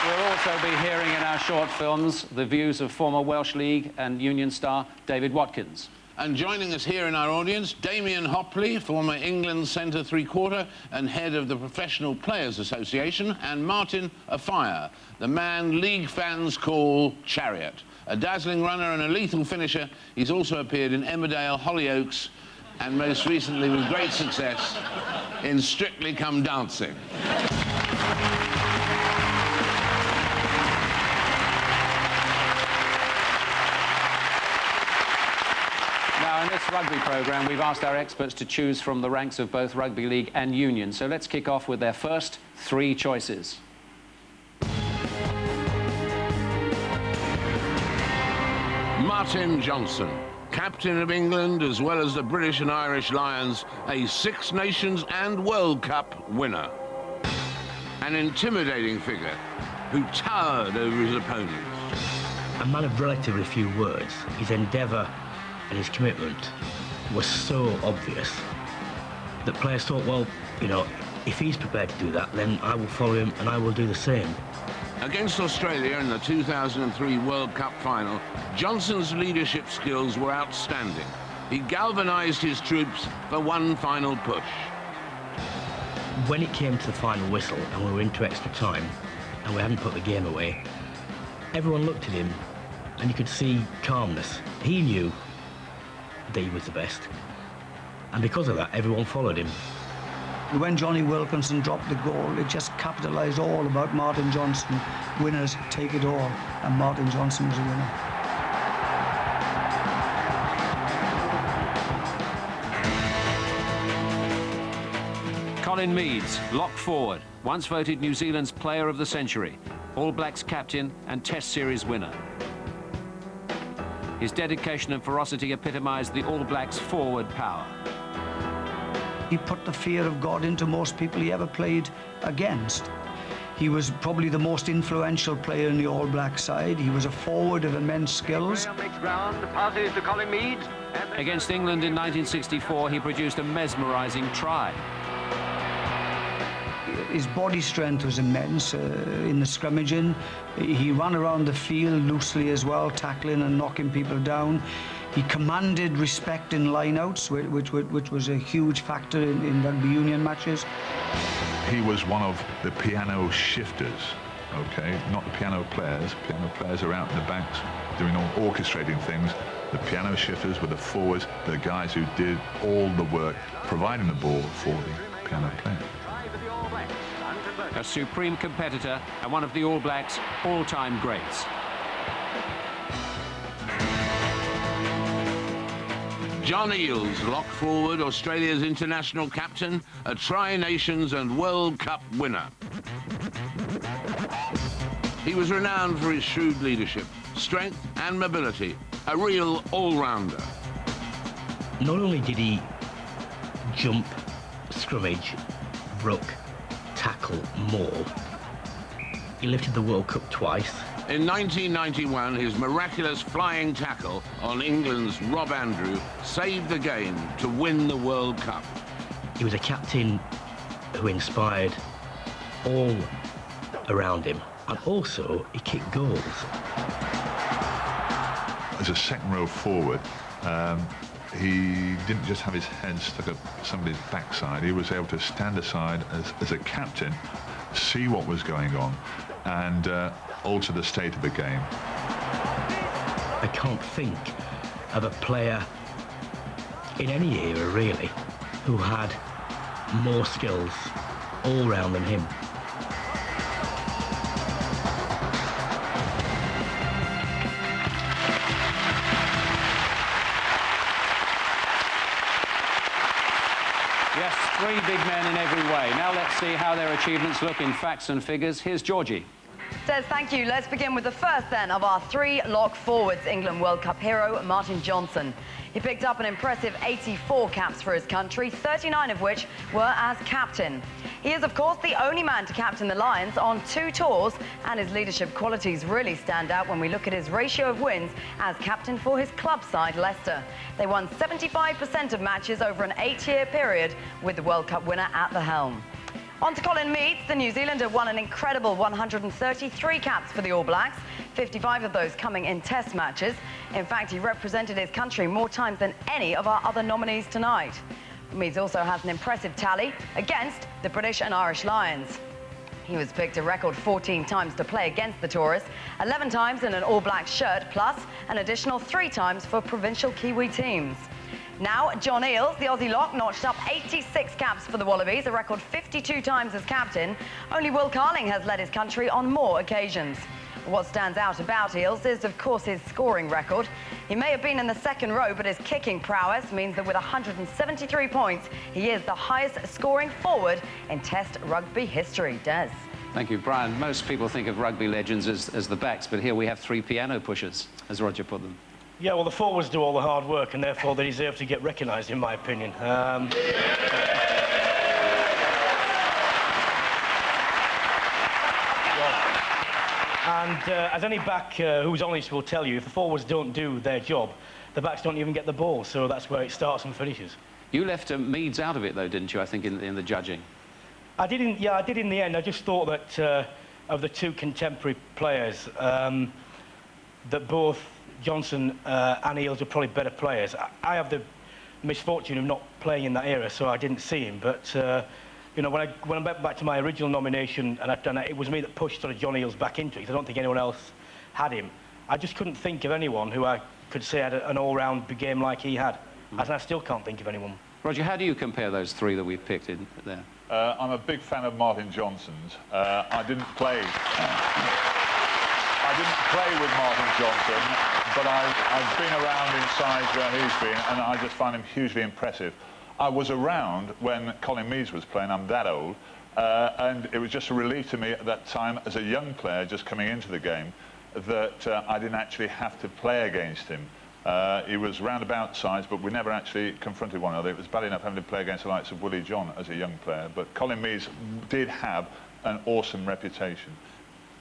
We'll also be hearing in our short films the views of former Welsh League and Union star David Watkins. And joining us here in our audience, Damien Hopley, former England centre three-quarter and head of the Professional Players Association, and Martin Afire, the man league fans call Chariot. A dazzling runner and a lethal finisher, he's also appeared in Emmerdale, Hollyoaks, and most recently, with great success, in Strictly Come Dancing. Now, in this rugby programme, we've asked our experts to choose from the ranks of both Rugby League and Union. So let's kick off with their first three choices. Martin Johnson, captain of England as well as the British and Irish Lions, a Six Nations and World Cup winner. An intimidating figure who towered over his opponents. A man of relatively few words, his endeavour and his commitment was so obvious that players thought, well, you know, if he's prepared to do that, then I will follow him and I will do the same. Against Australia in the 2003 World Cup final, Johnson's leadership skills were outstanding. He galvanised his troops for one final push. When it came to the final whistle and we were into extra time and we hadn't put the game away, everyone looked at him and you could see calmness. He knew that he was the best, and because of that, everyone followed him. When Johnny Wilkinson dropped the goal, it just capitalised all about Martin Johnson. Winners take it all, and Martin Johnson was a winner. Colin Meads, lock forward, once voted New Zealand's Player of the Century, All Blacks captain and Test Series winner. His dedication and ferocity epitomised the All Blacks' forward power. He put the fear of God into most people he ever played against. He was probably the most influential player in the All Black side. He was a forward of immense skills. Against England in 1964, he produced a mesmerising try. His body strength was immense in the scrummaging. He ran around the field loosely as well, tackling and knocking people down. He commanded respect in lineouts, which was a huge factor in rugby union matches. He was one of the piano shifters, okay? Not the piano players. Piano players are out in the backs doing all orchestrating things. The piano shifters were the forwards, the guys who did all the work, providing the ball for the piano player. A supreme competitor and one of the All Blacks' all-time greats. John Eales, lock forward, Australia's international captain, a Tri-Nations and World Cup winner. He was renowned for his shrewd leadership, strength and mobility, a real all-rounder. Not only did he jump, scrummage, ruck, tackle, maul, he lifted the World Cup twice. In 1991, his miraculous flying tackle on England's Rob Andrew saved the game to win the World Cup. He was a captain who inspired all around him, and also he kicked goals. As a second row forward, he didn't just have his head stuck up somebody's backside. He was able to stand aside as a captain, see what was going on, and alter the state of the game. I can't think of a player in any era, really, who had more skills all round than him. Yes, three big men in every way. Now let's see how their achievements look in facts and figures. Here's Georgie. Des, thank you. Let's begin with the first, then, of our three lock forwards, England World Cup hero Martin Johnson. He picked up an impressive 84 caps for his country, 39 of which were as captain. He is, of course, the only man to captain the Lions on 2 tours, and his leadership qualities really stand out when we look at his ratio of wins as captain for his club side, Leicester. They won 75% of matches over an 8-year period with the World Cup winner at the helm. On to Colin Meads. The New Zealander won an incredible 133 caps for the All Blacks, 55 of those coming in Test matches. In fact, he represented his country more times than any of our other nominees tonight. Meads also has an impressive tally against the British and Irish Lions. He was picked a record 14 times to play against the tourists, 11 times in an All Black shirt, plus an additional 3 times for provincial Kiwi teams. Now, John Eales, the Aussie lock, notched up 86 caps for the Wallabies, a record 52 times as captain. Only Will Carling has led his country on more occasions. What stands out about Eales is, of course, his scoring record. He may have been in the second row, but his kicking prowess means that with 173 points, he is the highest scoring forward in Test rugby history. Des. Thank you, Brian. Most people think of rugby legends as the backs, but here we have 3 piano pushers, as Roger put them. Yeah, well, the forwards do all the hard work, and therefore they deserve to get recognised, in my opinion. As any back who's honest will tell you, if the forwards don't do their job, the backs don't even get the ball, so that's where it starts and finishes. You left Meads out of it, though, didn't you, I think, in the judging? I did in the end. I just thought that of the 2 contemporary players, that both Johnson and Eales are probably better players. I have the misfortune of not playing in that era, so I didn't see him. But you know, when I went back to my original nomination, and it was me that pushed sort of John Eales back into it, because I don't think anyone else had him. I just couldn't think of anyone who I could say had an all-round game like he had. And I still can't think of anyone. Roger, how do you compare those 3 that we've picked in there? I'm a big fan of Martin Johnson's. I didn't play with Martin Johnson, but I've been around in sides where he's been, and I just find him hugely impressive. I was around when Colin Meads was playing. I'm that old, and it was just a relief to me at that time as a young player just coming into the game that I didn't actually have to play against him. He was roundabout sides, but we never actually confronted one another. It was bad enough having to play against the likes of Willie John as a young player, but Colin Meads did have an awesome reputation.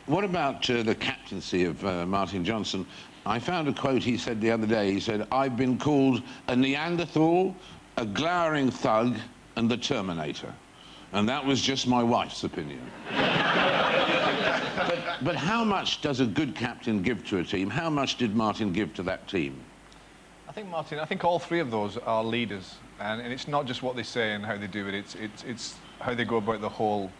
What about the captaincy of Martin Johnson? I found a quote he said the other day. He said, "I've been called a Neanderthal, a glowering thug, and the Terminator." And that was just my wife's opinion. But how much does a good captain give to a team? How much did Martin give to that team? I think all 3 of those are leaders, and it's not just what they say and how they do it, it's how they go about the whole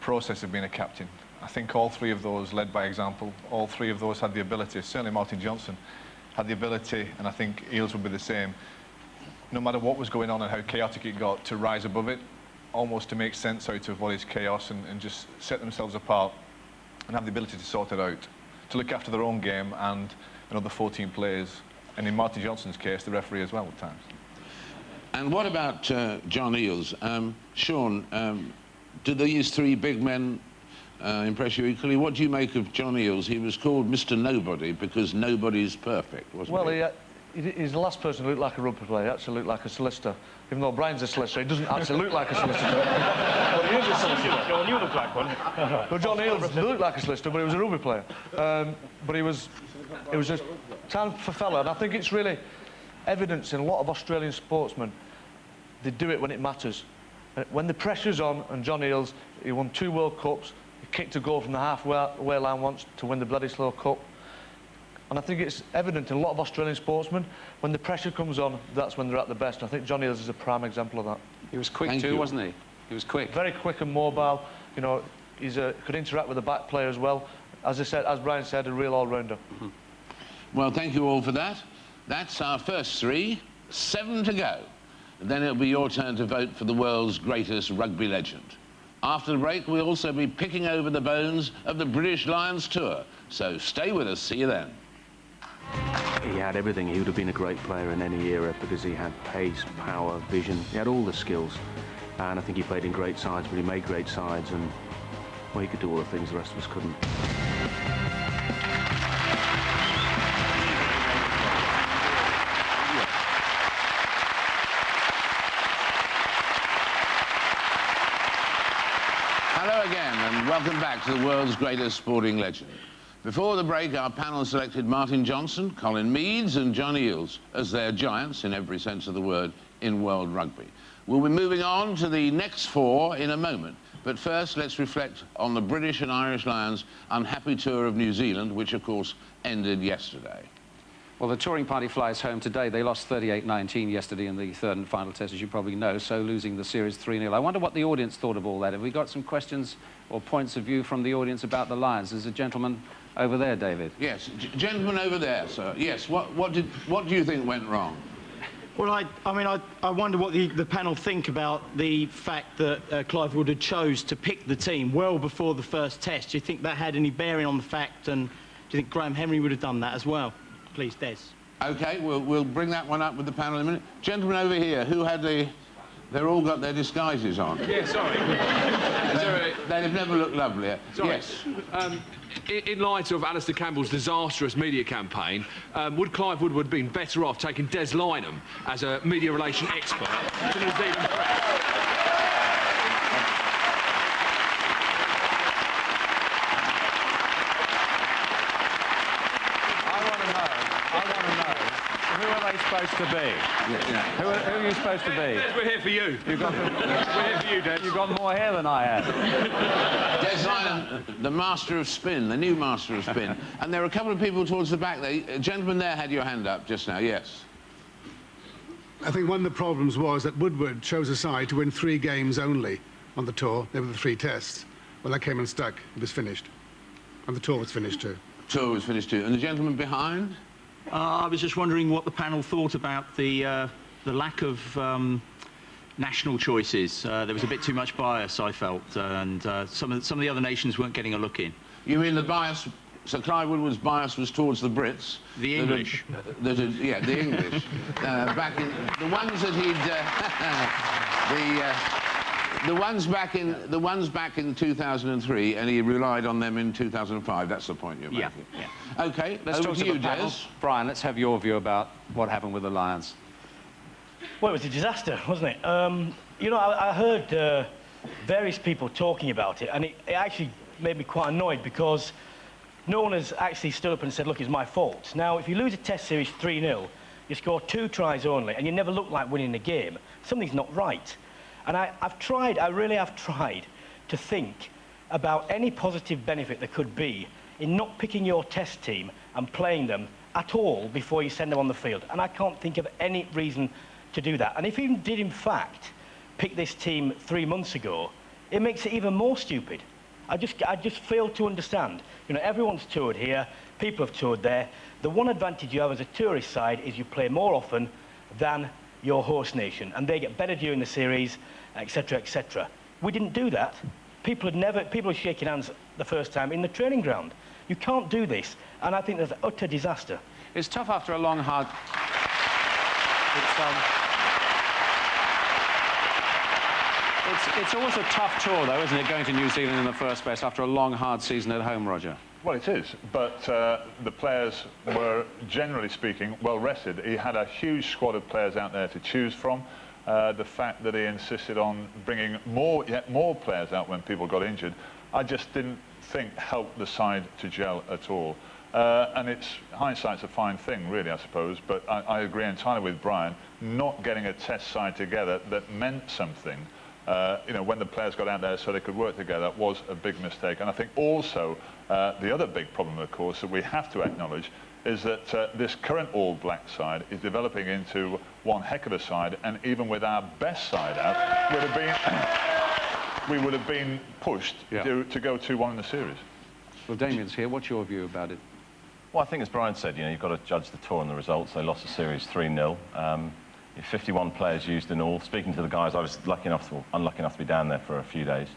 process of being a captain. I think all 3 of those led by example. All 3 of those had the ability, certainly Martin Johnson had the ability, and I think Eales would be the same, no matter what was going on and how chaotic it got, to rise above it, almost to make sense out of what is chaos and just set themselves apart and have the ability to sort it out, to look after their own game and another 14 players, and in Martin Johnson's case, the referee as well at times. And what about John Eales? Sean, do these 3 big men impress you equally? What do you make of John Eales? He was called Mr. Nobody because nobody's perfect, wasn't he? Well, he's the last person who looked like a rugby player. He actually looked like a solicitor. Even though Brian's a solicitor, he doesn't actually look like a solicitor. Well, he is a solicitor. John, you look like one. Well, John Eales looked like a solicitor, but he was a rugby player. But it was a time for fella, and I think it's really evidence in a lot of Australian sportsmen. They do it when it matters. When the pressure's on, and John Eales, he won 2 World Cups, he kicked a goal from the halfway line once to win the Bledisloe Cup. And I think it's evident in a lot of Australian sportsmen, when the pressure comes on, that's when they're at the best. And I think John Eales is a prime example of that. He was quick too, wasn't he? He was quick. Very quick and mobile. You know, could interact with the back player as well. As Brian said, a real all-rounder. Mm-hmm. Well, thank you all for that. That's our first 3, 7 to go. And then it'll be your turn to vote for the world's greatest rugby legend. After the break, we'll also be picking over the bones of the British Lions tour. So stay with us. See you then. He had everything. He would have been a great player in any era because he had pace, power, vision. He had all the skills. And I think he played in great sides, but he made great sides, and well, he could do all the things the rest of us couldn't. Hello again, and welcome back to the world's greatest sporting legend. Before the break, our panel selected Martin Johnson, Colin Meads and John Eales as their giants, in every sense of the word, in world rugby. We'll be moving on to the next 4 in a moment. But first, let's reflect on the British and Irish Lions' unhappy tour of New Zealand, which, of course, ended yesterday. Well, the touring party flies home today. They lost 38-19 yesterday in the third and final test, as you probably know, so losing the series 3-0. I wonder what the audience thought of all that. Have we got some questions or points of view from the audience about the Lions? There's a gentleman over there, David. Yes, gentleman over there, sir. Yes, what do you think went wrong? Well, I wonder what the panel think about the fact that Clive Woodward chose to pick the team well before the first test. Do you think that had any bearing on the fact, and do you think Graham Henry would have done that as well? Please, Des. OK, we'll bring that one up with the panel in a minute. Gentleman over here, who had the... They're all got their disguises on. Yeah, sorry. They've never looked lovelier. Sorry. Yes. In light of Alistair Campbell's disastrous media campaign, would Clive Woodward have been better off taking Des Lynam as a media relation expert to New Zealand press? Who are they supposed to be? Who are you supposed to be? Des, we're here for you. We're here for you, Des. You've got more hair than I have. Des Lynam, the master of spin, the new master of spin. And there are a couple of people towards the back there. A gentleman there had your hand up just now, yes. I think one of the problems was that Woodward chose a side to win 3 games only on the tour. They were the 3 tests. Well, that came unstuck. It was finished. And the tour was finished too. Tour was finished too. And the gentleman behind? I was just wondering what the panel thought about the lack of national choices. There was a bit too much bias, I felt, and some of the other nations weren't getting a look in. You mean the bias? So Clive Woodward's bias was towards the Brits. The English. Yeah, the English. Back in the ones that he'd the ones back in 2003, and he relied on them in 2005. That's the point you're making. Yeah. OK, Let's talk to you, the panel. Des. Brian, let's have your view about what happened with the Lions. Well, it was a disaster, wasn't it? You know, I heard various people talking about it, and it actually made me quite annoyed because no one has actually stood up and said, look, it's my fault. Now, if you lose a test series 3-0, you score 2 tries only, and you never look like winning the game, something's not right. And I really have tried to think about any positive benefit there could be in not picking your test team and playing them at all before you send them on the field. And I can't think of any reason to do that. And if you did, in fact, pick this team 3 months ago, it makes it even more stupid. I just fail to understand. You know, everyone's toured here, people have toured there. The one advantage you have as a tourist side is you play more often than your host nation, and they get better during the series, etc., etc. We didn't do that. People were shaking hands the first time in the training ground. You can't do this, and I think that's an utter disaster. It's tough after a long, hard... It's always a tough tour, though, isn't it, going to New Zealand in the first place after a long, hard season at home, Roger? Well, it is, but the players were, generally speaking, well rested. He had a huge squad of players out there to choose from. The fact that he insisted on bringing yet more players out when people got injured, I just didn't think helped the side to gel at all. And hindsight's a fine thing, really, I suppose, but I agree entirely with Brian. Not getting a test side together that meant something, you know, when the players got out there so they could work together, was a big mistake. And I think also the other big problem, of course, that we have to acknowledge is that this current All Black side is developing into one heck of a side, and even with our best side out, we would have been pushed to go 2-1 in the series. Well, Damien's here. What's your view about it? Well, I think, as Brian said, you know, you've got to judge the tour and the results. They lost the series 3-0. 51 players used in all. Speaking to the guys, I was unlucky enough to be down there for a few days.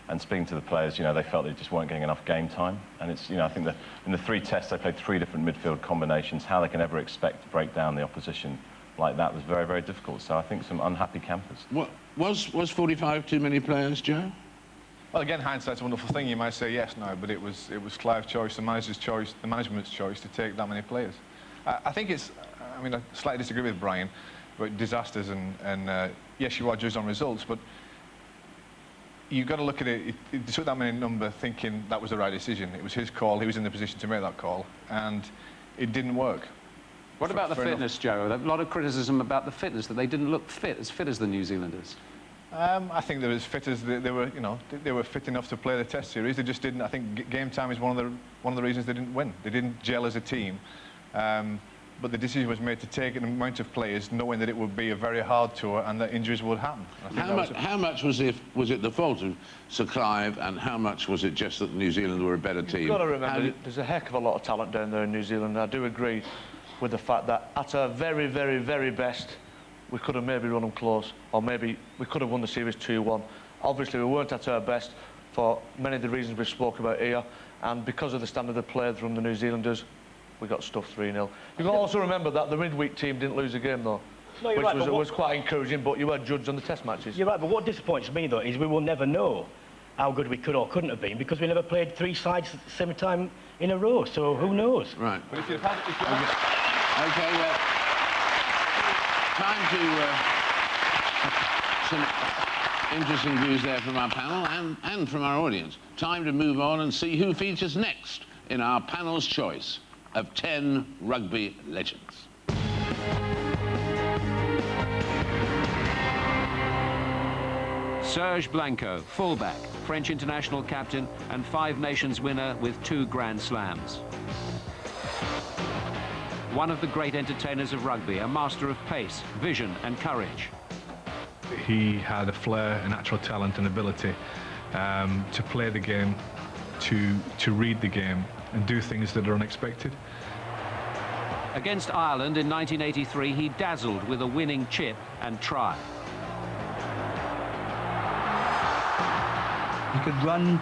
And speaking to the players, you know, they felt they just weren't getting enough game time. And it's, you know, I think that in the 3 tests, they played 3 different midfield combinations. How they can ever expect to break down the opposition like that was very, very difficult. So I think some unhappy campers. What, was 45 too many players, Joe? Well, again, hindsight's a wonderful thing. You might say yes now, but it was Clive's choice, the manager's choice, the management's choice to take that many players. I think it's, I mean, I slightly disagree with Brian about disasters and yes, you are judged on results, but you've got to look at it. He took that many number thinking that was the right decision. It was his call. He was in the position to make that call, and it didn't work. What about the fitness, Joe? A lot of criticism about the fitness, that they didn't look as fit as the New Zealanders. I think they're as fit as they were. You know, they were fit enough to play the Test series. They just didn't. I think game time is one of the reasons they didn't win. They didn't gel as a team. But the decision was made to take an amount of players, knowing that it would be a very hard tour and that injuries would happen. How much was it the fault of Sir Clive, and how much was it just that New Zealand were a better team? You've got to remember, there's a heck of a lot of talent down there in New Zealand. I do agree with the fact that at our very, very, very best, we could have maybe run them close, or maybe we could have won the series 2-1. Obviously, we weren't at our best for many of the reasons we've spoke about here, and because of the standard of play from the New Zealanders, we got stuffed 3-0. You can also remember that the midweek team didn't lose a game, though, no, which right, was quite encouraging, but you were judged on the Test matches. You're right, but what disappoints me, though, is we will never know how good we could or couldn't have been, because we never played 3 sides at the same time in a row, so who knows? Right. But if you had... Okay, time to... some interesting views there from our panel and from our audience. Time to move on and see who features next in our panel's choice of 10 rugby legends. Serge Blanco, fullback, French international captain and 5 Nations winner with 2 Grand Slams. One of the great entertainers of rugby, a master of pace, vision and courage. He had a flair, a natural talent and ability to play the game, to read the game and do things that are unexpected. Against Ireland in 1983, he dazzled with a winning chip and try. He could run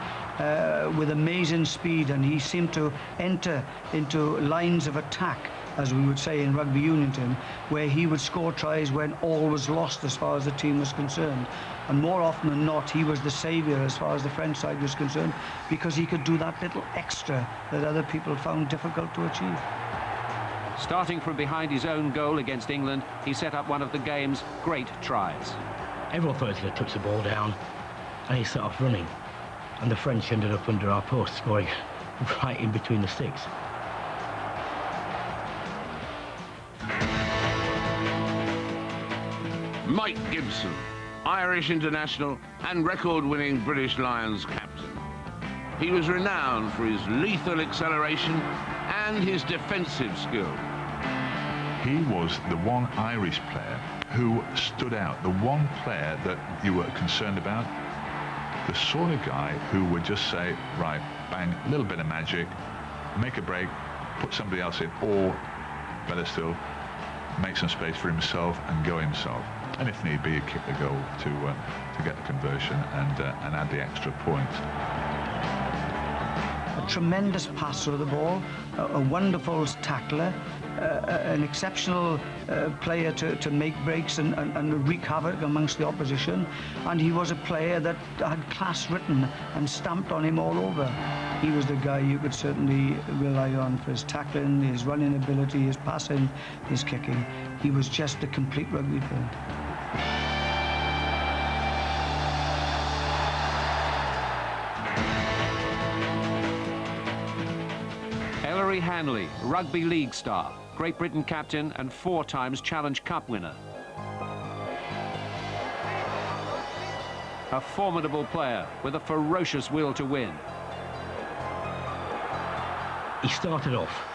with amazing speed, and he seemed to enter into lines of attack, as we would say in rugby union term, where he would score tries when all was lost as far as the team was concerned. And more often than not, he was the saviour as far as the French side was concerned, because he could do that little extra that other people found difficult to achieve. Starting from behind his own goal against England, he set up one of the game's great tries. Everyone thought he was going to touch the ball down, and he set off running. And the French ended up under our post, scoring right in between the sticks. Mike Gibson, Irish international and record-winning British Lions captain. He was renowned for his lethal acceleration and his defensive skill. He was the one Irish player who stood out, the one player that you were concerned about, the sort of guy who would just say, right, bang, a little bit of magic, make a break, put somebody else in, or, better still, make some space for himself and go himself. And if need be, kick the goal to get the conversion and add the extra point. A tremendous passer of the ball, a wonderful tackler, an exceptional player to make breaks and wreak havoc amongst the opposition, and he was a player that had class written and stamped on him all over. He was the guy you could certainly rely on for his tackling, his running ability, his passing, his kicking. He was just a complete rugby player. Ellery Hanley, rugby league star, Great Britain captain and 4 times Challenge Cup winner. A formidable player with a ferocious will to win. He started off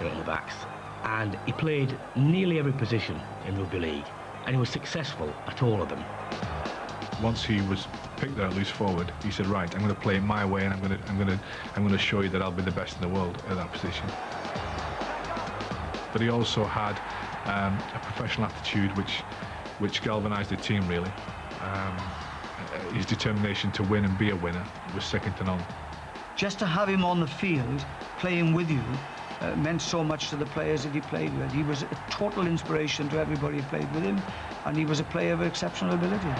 on the backs, and he played nearly every position in rugby league, and he was successful at all of them. Once he was picked out loose forward, he said, right, I'm going to play it my way, and I'm going to show you that I'll be the best in the world at that position. But he also had a professional attitude which galvanised the team, really. His determination to win and be a winner was second to none. Just to have him on the field, playing with you, meant so much to the players that he played with. He was a total inspiration to everybody who played with him, and he was a player of exceptional ability.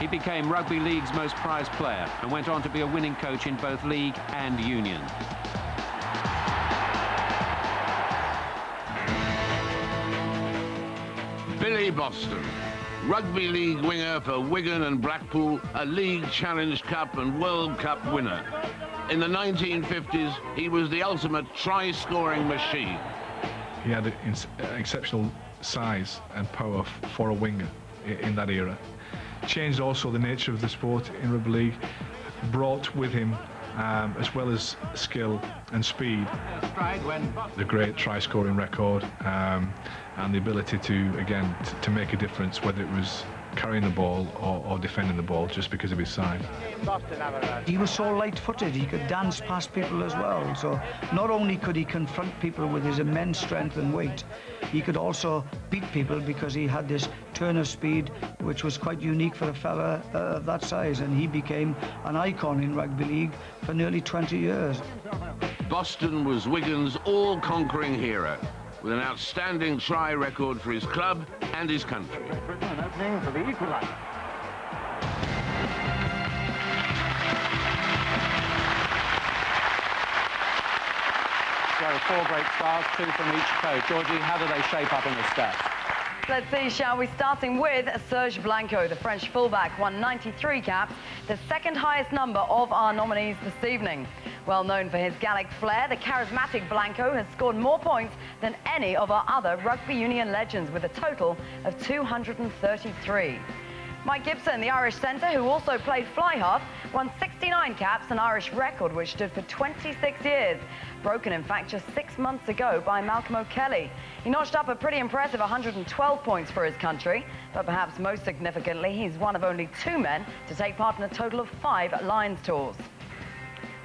He became rugby league's most prized player and went on to be a winning coach in both league and union. Billy Boston, rugby league winger for Wigan and Blackpool, a League Challenge Cup and World Cup winner. In the 1950s, he was the ultimate try-scoring machine. He had an exceptional size and power for a winger in that era. Changed also the nature of the sport in rugby league, brought with him, as well as skill and speed, the great try-scoring record, and the ability to, again, to make a difference, whether it was carrying the ball or defending the ball, just because of his size. He was so light-footed, he could dance past people as well. So not only could he confront people with his immense strength and weight, he could also beat people because he had this turn of speed, which was quite unique for a fella of that size. And he became an icon in rugby league for nearly 20 years. Boston was Wigan's all-conquering hero, with an outstanding try record for his club and his country. Opening for the equaliser. So 4 great stars, 2 from each coach. Georgie, how do they shape up in the stats? Let's see, shall we? Starting with Serge Blanco, the French fullback, won 93 caps, the second highest number of our nominees this evening. Well known for his Gallic flair, the charismatic Blanco has scored more points than any of our other rugby union legends, with a total of 233. Mike Gibson, the Irish centre, who also played fly half, won 69 caps, an Irish record which stood for 26 years. Broken, in fact, just 6 months ago by Malcolm O'Kelly. He notched up a pretty impressive 112 points for his country, but perhaps most significantly, he's one of only 2 men to take part in a total of 5 Lions tours.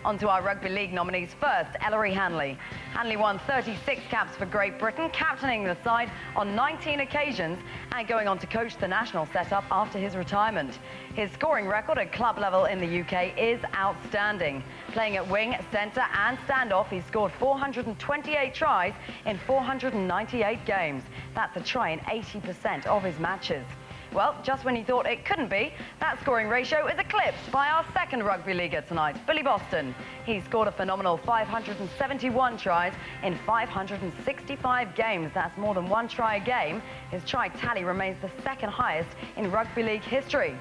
On to our Rugby League nominees first, Ellery Hanley. Hanley won 36 caps for Great Britain, captaining the side on 19 occasions and going on to coach the national setup after his retirement. His scoring record at club level in the UK is outstanding. Playing at wing, centre and standoff, he scored 428 tries in 498 games. That's a try in 80% of his matches. Well, just when you thought it couldn't be, that scoring ratio is eclipsed by our second rugby leaguer tonight, Billy Boston. He scored a phenomenal 571 tries in 565 games. That's more than 1 try a game. His try tally remains the second highest in rugby league history.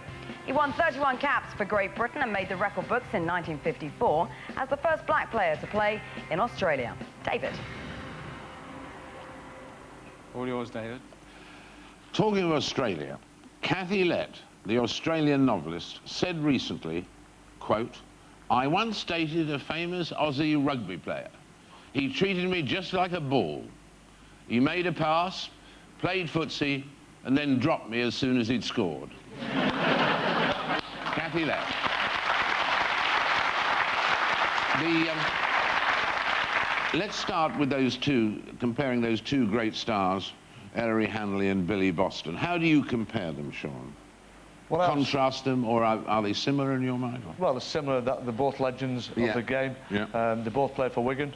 He won 31 caps for Great Britain and made the record books in 1954 as the first black player to play in Australia. David. All yours, David. Talking of Australia, Kathy Lett, the Australian novelist, said recently, quote, "I once dated a famous Aussie rugby player. He treated me just like a ball. He made a pass, played footsie, and then dropped me as soon as he'd scored." Kathy Lett. Let's start with those two, comparing those 2 great stars, Ellery Hanley and Billy Boston. How do you compare them, Sean? Well, contrast them, or are they similar in your mind? Well, they're similar. They're both legends of the game. Yeah. They both played for Wigan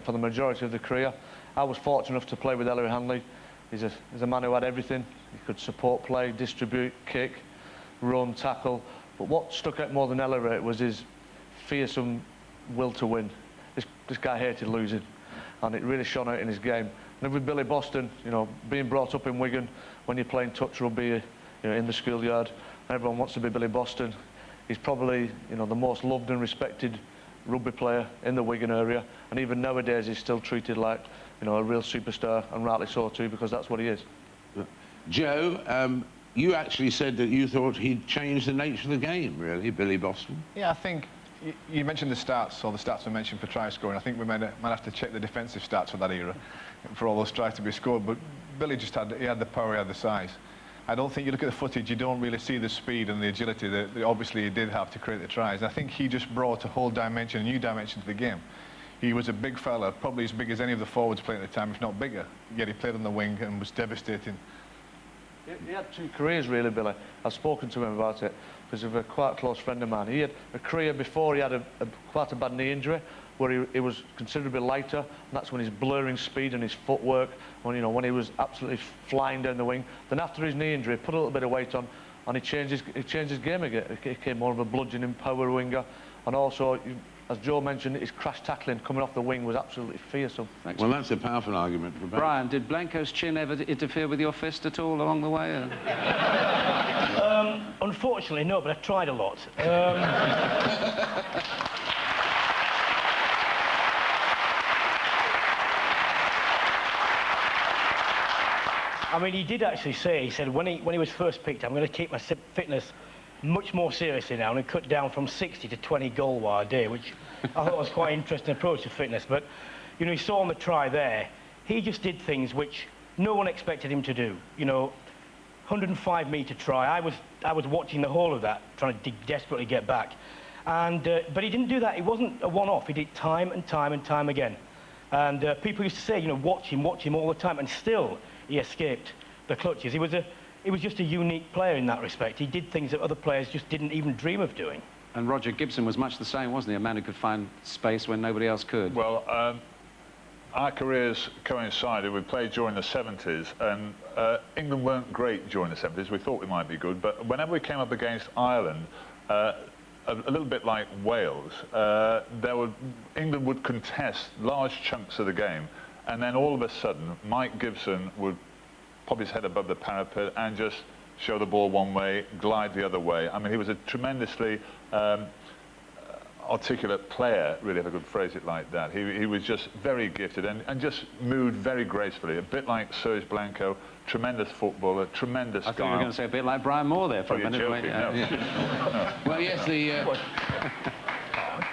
for the majority of their career. I was fortunate enough to play with Ellery Hanley. He's a man who had everything. He could support play, distribute, kick, run, tackle. But what stuck out more than Ellery was his fearsome will to win. This guy hated losing, and it really shone out in his game. And with Billy Boston, you know, being brought up in Wigan, when you're playing touch rugby, you know, in the schoolyard, everyone wants to be Billy Boston. He's probably, you know, the most loved and respected rugby player in the Wigan area, and even nowadays he's still treated like, you know, a real superstar, and rightly so too, because that's what he is. Joe, you actually said that you thought he'd changed the nature of the game, really, Billy Boston. Yeah, I think you mentioned the stats, or the stats I mentioned for try scoring. I think we might have to check the defensive stats for that era, for all those tries to be scored. But Billy just had the power, he had the size. I don't think you look at the footage, you don't really see the speed and the agility that obviously he did have to create the tries. I think he just brought a whole dimension, a new dimension to the game. He was a big fella, probably as big as any of the forwards playing at the time, if not bigger. Yet he played on the wing and was devastating. He had 2 careers, really, Billy. I've spoken to him about it because of a quite close friend of mine. He had a career before he had quite a bad knee injury, where he was considerably lighter, and that's when his blurring speed and his footwork, when he was absolutely flying down the wing. Then after his knee injury, he put a little bit of weight on, and he changed his game again. He became more of a bludgeoning power winger, and also, as Joe mentioned, his crash tackling coming off the wing was absolutely fearsome. Well, that's a powerful argument for Billy. Brian, did Blanco's chin ever interfere with your fist at all along the way? Unfortunately, no, but I tried a lot. I mean, he did actually say, he said when he was first picked, I'm going to keep my fitness much more seriously now and cut down from 60 to 20 goal-wire a day, which I thought was quite an interesting approach to fitness. But, you know, he saw on the try there, he just did things which no one expected him to do. You know, 105-metre try. I was watching the whole of that, trying to desperately get back. And, but he didn't do that. It wasn't a one-off. He did time and time and time again. And people used to say, you know, watch him all the time, and still he escaped the clutches. He was just a unique player in that respect. He did things that other players just didn't even dream of doing. And Roger Gibson was much the same, wasn't he? A man who could find space when nobody else could. Well, our careers coincided. We played during the 70s, and England weren't great during the 70s. We thought we might be good, but whenever we came up against Ireland, a little bit like Wales, England would contest large chunks of the game, and then all of a sudden Mike Gibson would pop his head above the parapet and just show the ball one way, glide the other way. I mean, he was a tremendously articulate player, really, if I could phrase it like that. He was just very gifted and just moved very gracefully, a bit like Serge Blanco, tremendous footballer, tremendous guy. I thought you were going to say a bit like Brian Moore there for a minute. Joking, no. Well, yes,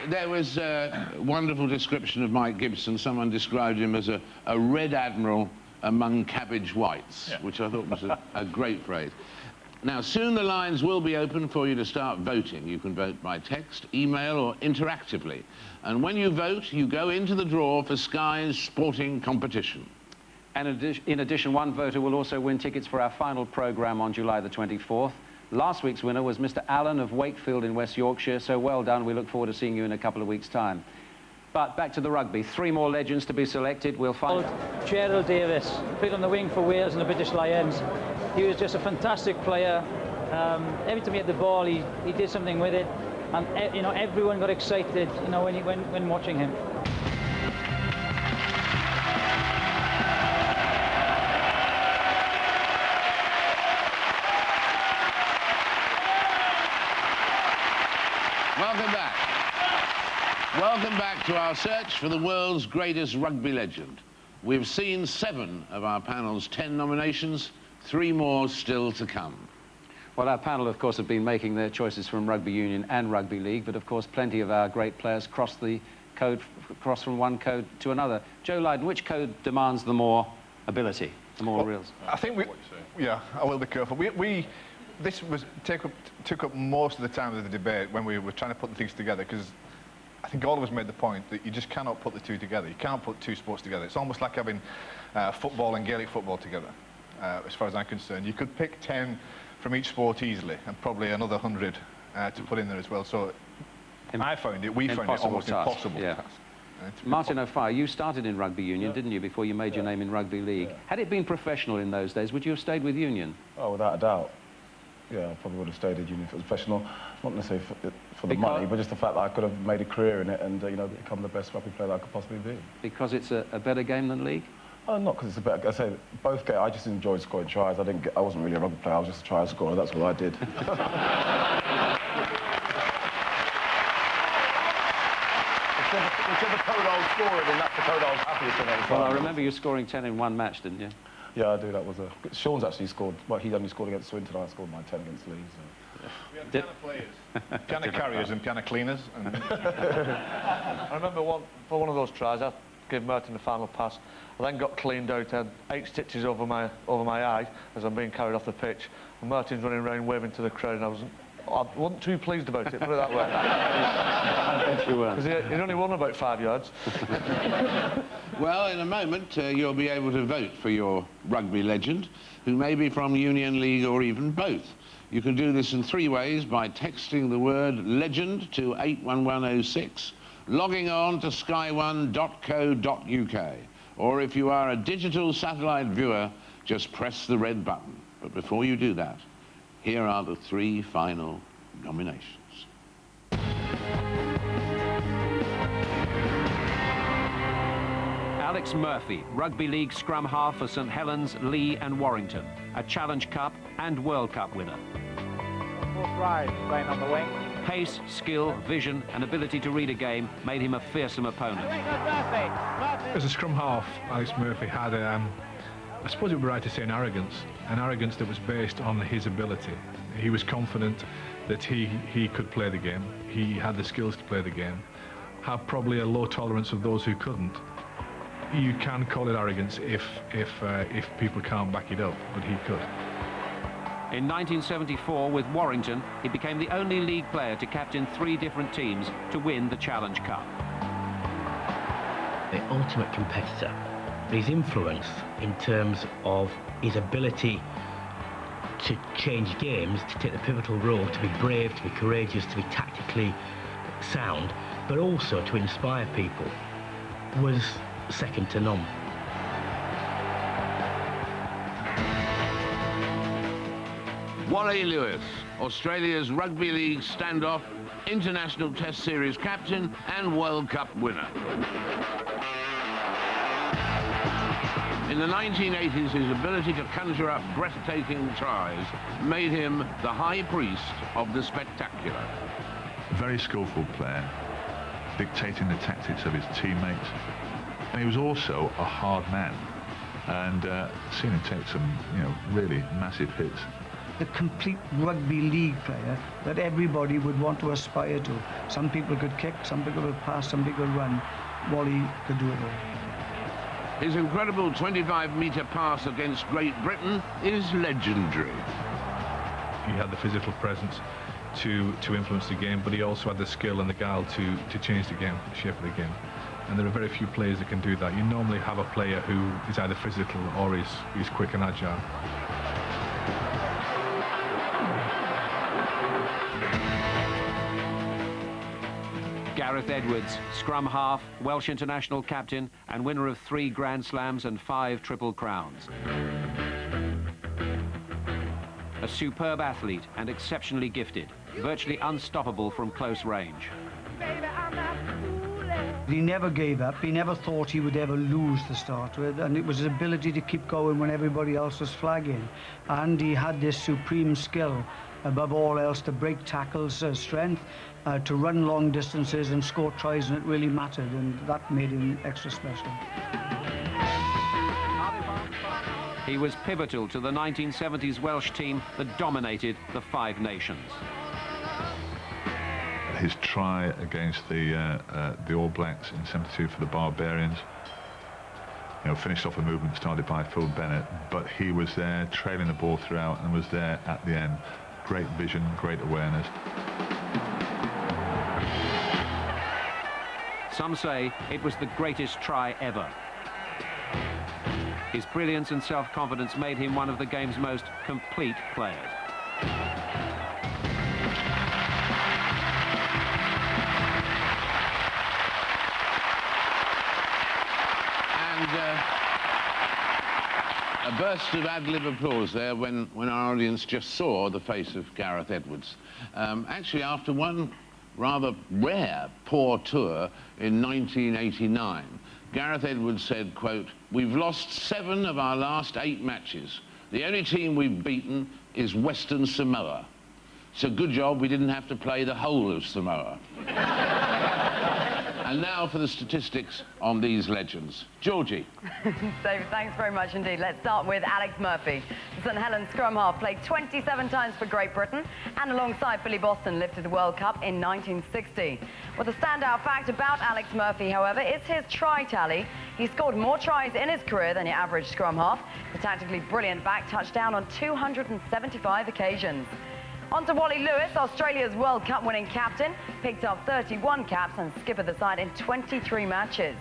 there was a wonderful description of Mike Gibson. Someone described him as a red admiral among cabbage whites, which I thought was a great phrase. Now, soon the lines will be open for you to start voting. You can vote by text, email, or interactively. And when you vote, you go into the draw for Sky's sporting competition. And in addition, one voter will also win tickets for our final programme on July the 24th. Last week's winner was Mr. Allen of Wakefield in West Yorkshire, so well done. We look forward to seeing you in a couple of weeks' time. But back to the rugby. 3 more legends to be selected. We'll find... Gerald Davis, played on the wing for Wales and the British Lions. He was just a fantastic player. Every time he had the ball, he did something with it. And, you know, everyone got excited, you know, when watching him. Welcome back. Welcome back to our search for the world's greatest rugby legend. We've seen 7 of our panel's 10 nominations, 3 more still to come. Well, our panel, of course, have been making their choices from rugby union and rugby league, but of course plenty of our great players cross from one code to another. Joe Lydon, which code demands the more ability, the more reels? I think I will be careful. This took up most of the time of the debate when we were trying to put the things together, because I think all of us made the point that you just cannot put the two together. You can't put 2 sports together. It's almost like having football and Gaelic football together, as far as I'm concerned. You could pick 10 from each sport easily, and probably another 100 to put in there as well. So we found it almost impossible task. Martin O'Fire, you started in rugby union, didn't you, before you made your name in rugby league? Had it been professional in those days, would you have stayed with union? Oh, without a doubt. Yeah, I probably would have stayed at union if it was professional. Not necessarily for the money, but just the fact that I could have made a career in it and you know, become the best rugby player that I could possibly be. Because it's a better game than league? Not because it's a better. I say both games. I just enjoyed scoring tries. I wasn't really a rugby player. I was just a try scorer. That's what I did. Whichever code I was scoring, and that's the code I was happiest in. Well, I remember you scoring 10 in one match, didn't you? Yeah, I do. That was Sean's actually scored. Well, he only scored against Swinton. I scored my 10 against Leeds. So. We had piano players, piano carriers, and piano cleaners. I remember for one of those tries, I gave Martin the final pass. I then got cleaned out, had 8 stitches over my eye as I'm being carried off the pitch. And Martin's running around waving to the crowd, and I wasn't too pleased about it, put it that way. Because he'd only won about 5 yards. Well, in a moment, you'll be able to vote for your rugby legend, who may be from Union League or even both. You can do this in 3 ways: by texting the word legend to 81106, logging on to sky1.co.uk, or if you are a digital satellite viewer, just press the red button. But before you do that, here are the 3 final nominations. Alex Murphy, Rugby League scrum half for St Helens, Lee and Warrington, a Challenge Cup and World Cup winner. Right, playing on the wing. Pace, skill, vision and ability to read a game made him a fearsome opponent. As a scrum half, Alex Murphy had I suppose it would be right to say an arrogance that was based on his ability. He was confident that he could play the game. He had the skills to play the game. Had probably a low tolerance of those who couldn't. You can call it arrogance if people can't back it up, but he could. In 1974, with Warrington, he became the only league player to captain 3 different teams to win the Challenge Cup. The ultimate competitor. His influence in terms of his ability to change games, to take the pivotal role, to be brave, to be courageous, to be tactically sound, but also to inspire people, was second to none. Wally Lewis, Australia's Rugby League standoff, International Test Series captain and World Cup winner. In the 1980s, his ability to conjure up breathtaking tries made him the high priest of the spectacular. A very skillful player, dictating the tactics of his teammates. And he was also a hard man. And seen him take some, really massive hits. The complete rugby league player that everybody would want to aspire to. Some people could kick, some people could pass, some people could run. Wally could do it all. His incredible 25-metre pass against Great Britain is legendary. He had the physical presence to influence the game, but he also had the skill and the guile to change the game, the shape of the game. And there are very few players that can do that. You normally have a player who is either physical or is quick and agile. Gareth Edwards, scrum half, Welsh international captain and winner of 3 Grand Slams and 5 Triple Crowns. A superb athlete and exceptionally gifted, virtually unstoppable from close range. He never gave up. He never thought he would ever lose to start with, and it was his ability to keep going when everybody else was flagging. And he had this supreme skill, above all else, to break tackles, strength, to run long distances and score tries, and it really mattered, and that made him extra special. He was pivotal to the 1970s Welsh team that dominated the 5 Nations. His try against the All Blacks in '72 for the Barbarians, finished off a movement started by Phil Bennett, but he was there trailing the ball throughout and was there at the end. Great vision, great awareness. Some say it was the greatest try ever. His brilliance and self-confidence made him one of the game's most complete players. A burst of ad-lib applause there when our audience just saw the face of Gareth Edwards. Actually, after one rather rare poor tour in 1989, Gareth Edwards said, quote, "We've lost 7 of our last 8 matches. The only team we've beaten is Western Samoa. It's a good job we didn't have to play the whole of Samoa." And now for the statistics on these legends. Georgie. David, thanks very much indeed. Let's start with Alex Murphy. The St Helens scrum half played 27 times for Great Britain and alongside Billy Boston lifted the World Cup in 1960. Well, the standout fact about Alex Murphy, however, is his try tally. He scored more tries in his career than the average scrum half. The tactically brilliant back touchdown on 275 occasions. On to Wally Lewis, Australia's World Cup winning captain, picked up 31 caps and skippered the side in 23 matches.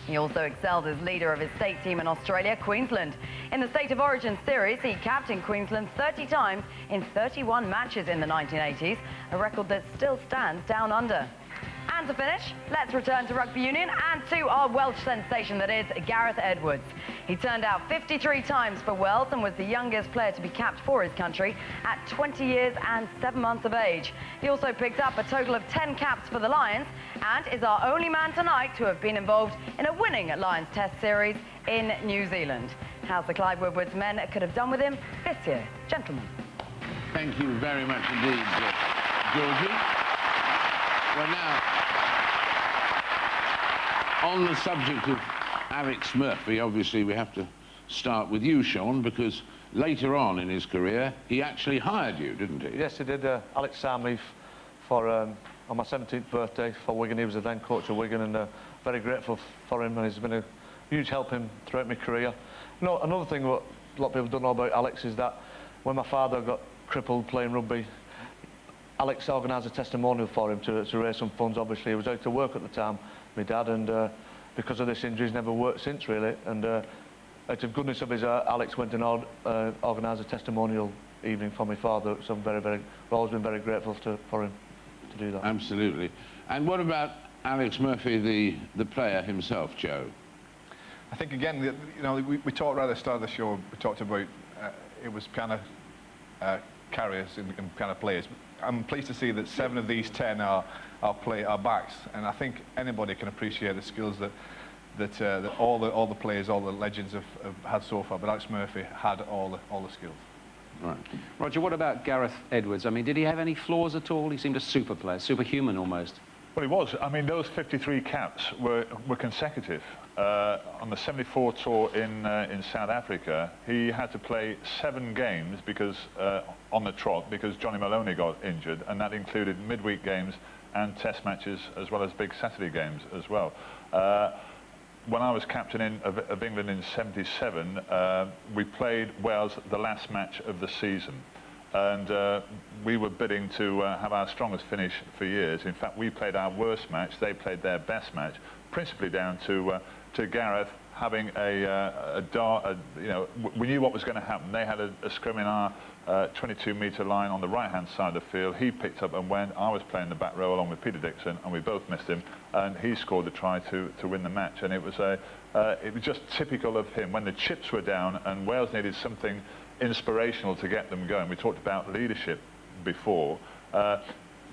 He also excelled as leader of his state team in Australia, Queensland. In the State of Origin series, he captained Queensland 30 times in 31 matches in the 1980s, a record that still stands down under. And to finish, let's return to rugby union and to our Welsh sensation that is Gareth Edwards. He turned out 53 times for Wales and was the youngest player to be capped for his country at 20 years and 7 months of age. He also picked up a total of 10 caps for the Lions and is our only man tonight to have been involved in a winning Lions Test series in New Zealand. How's the Clive Woodward's men could have done with him this year? Gentlemen. Thank you very much indeed, Georgie. Well, now, on the subject of Alex Murphy, obviously we have to start with you, Sean, because later on in his career, he actually hired you, didn't he? Yes, he did. Alex signed me for, on my 17th birthday for Wigan. He was the then coach of Wigan, and very grateful for him, and he's been a huge help him throughout my career. You know, another thing what a lot of people don't know about Alex is that when my father got crippled playing rugby, Alex organised a testimonial for him to raise some funds. Obviously, he was out to work at the time, my dad, and because of this injury, he's never worked since, really. And out of goodness of his heart, Alex went and organised a testimonial evening for my father, so I've always been very grateful for him to do that. Absolutely. And what about Alex Murphy, the player himself, Joe? I think, again, you know, we talked right at the start of the show, we talked about it was piano carriers and piano players. I'm pleased to see that 7 of these 10 are backs, and I think anybody can appreciate the skills that all the players, all the legends have had so far, but Alex Murphy had all the skills. Right. Roger, what about Gareth Edwards? I mean, did he have any flaws at all? He seemed a super player, superhuman almost. Well, he was. I mean, those 53 caps were consecutive. On the 74 tour in South Africa, he had to play 7 games because on the trot because Johnny Maloney got injured, and that included midweek games and test matches as well as big Saturday games as well. When I was captain of England in '77, we played Wales the last match of the season. And we were bidding to have our strongest finish for years. In fact, we played our worst match, they played their best match, principally down to Gareth having you know, we knew what was going to happen. They had a scrum in our 22-metre line on the right-hand side of the field. He picked up and went. I was playing the back row along with Peter Dixon, and we both missed him. And he scored the try to win the match. And it was just typical of him. When the chips were down and Wales needed something inspirational to get them going. We talked about leadership before.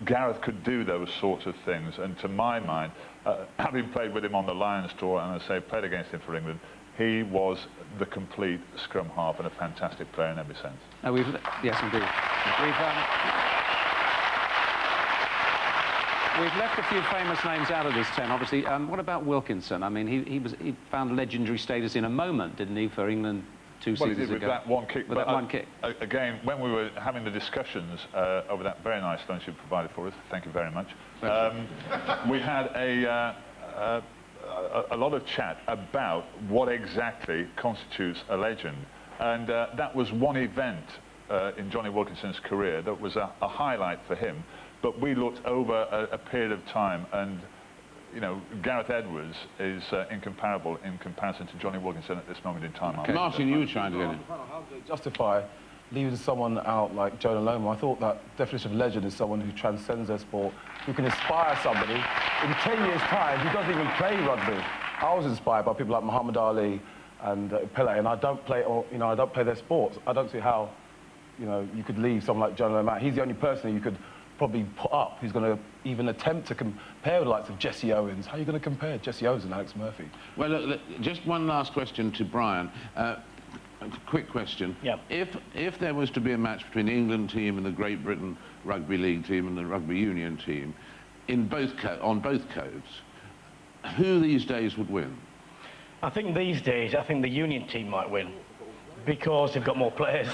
Gareth could do those sorts of things, and to my mind, having played with him on the Lions tour, and I say played against him for England, he was the complete scrum half and a fantastic player in every sense. Yes, indeed. We've left a few famous names out of this 10, obviously. What about Wilkinson? I mean, he found legendary status in a moment, didn't he, for England 2 seasons ago? Well, he did with that one kick. With that one kick. Again, when we were having the discussions over that very nice lunch you provided for us, thank you very much, we had a lot of chat about what exactly constitutes a legend. And that was one event in Johnny Wilkinson's career that was a highlight for him. But we looked over a period of time, and you know, Gareth Edwards is incomparable in comparison to Johnny Wilkinson at this moment in time. Okay. Martin, you were trying to get in. How do you justify leaving someone out like Jonah Lomu? I thought that definition of legend is someone who transcends their sport, who can inspire somebody. In 10 years' time, he doesn't even play rugby. I was inspired by people like Muhammad Ali and Pele, and I don't play their sports. I don't see how, you know, you could leave someone like Jonah Lomu out. He's the only person you could probably put up who's going to even attempt to compare with the likes of Jesse Owens. How are you going to compare Jesse Owens and Alex Murphy? Well, look, just one last question to Brian. A quick question. Yeah. If there was to be a match between the England team and the Great Britain Rugby League team and the Rugby Union team, on both coves, who these days would win? I think these days, I think the Union team might win, because they've got more players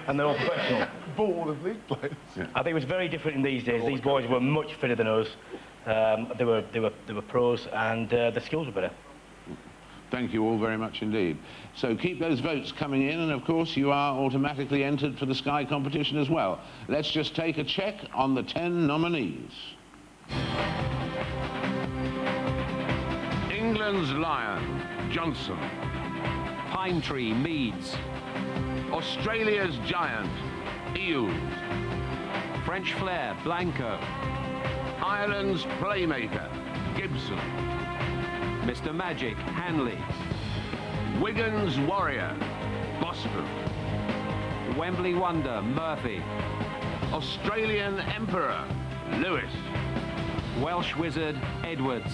and they're all professional. Ball of league players. Yeah. I think it was very different in these days. These boys were much fitter than us. They were pros, and the skills were better. Thank you all very much indeed. So keep those votes coming in, and of course you are automatically entered for the Sky competition as well. Let's just take a check on the 10 nominees. England's Lion, Johnson. Pine Tree, Meads. Australia's Giant, Eales. French Flair, Blanco. Ireland's Playmaker, Gibson. Mr. Magic, Hanley. Wigan's Warrior, Boston. Wembley Wonder, Murphy. Australian Emperor, Lewis. Welsh Wizard, Edwards.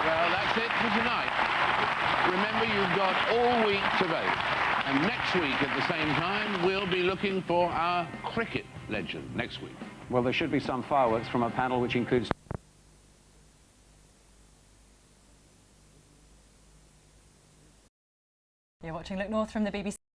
Well, that's it for tonight. Remember, you've got all week to vote. And next week at the same time, we'll be looking for our cricket legend next week. Well, there should be some fireworks from a panel which includes watching Look North from the BBC.